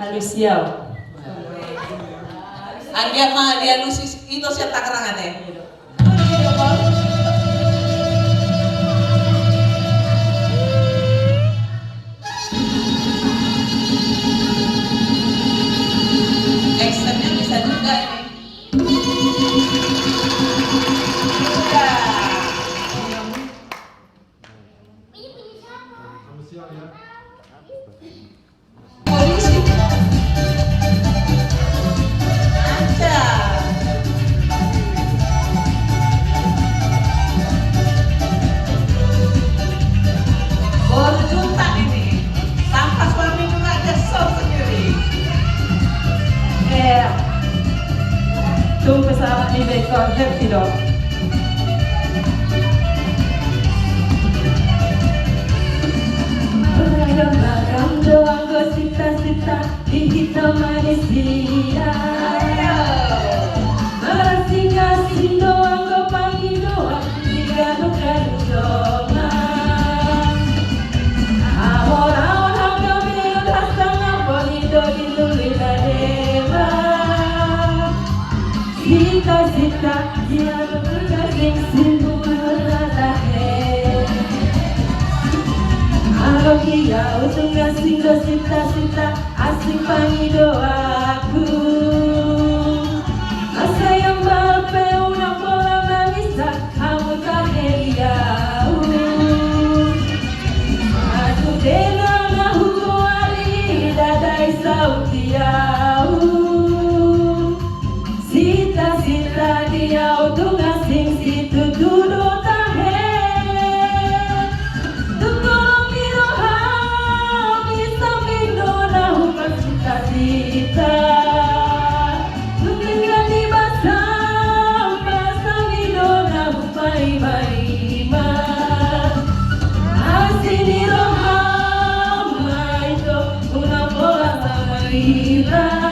halusiao. Anggia mah dia lusis itu siya takarangan eh. Extendnya bisa juga ini. Polisi. Aja. Berjuta ini. Tanpa suami juga kesel sendiri. Tuh pesawat ni bekor happy dong. Malam doang gosita-sita di hitam manusia. Masing-masing doang go pagi doang digadu-gadu doang. Ahora kami datang apa nido di lulila dewa. Sita-sita dia berkasih simbol lahir. Dia untuk ngasih cita-cita asing pangi doaku. Masa yang berpeu nak bola manisa kamu tak heliau. Aku dengar nahu kuali dadai sautiau. Cita-cita dia untuk ngasih situ duduk tahe. Cita Nungguin di basah midona mai-mai-ma. Asini rohama itu una bola sama ira.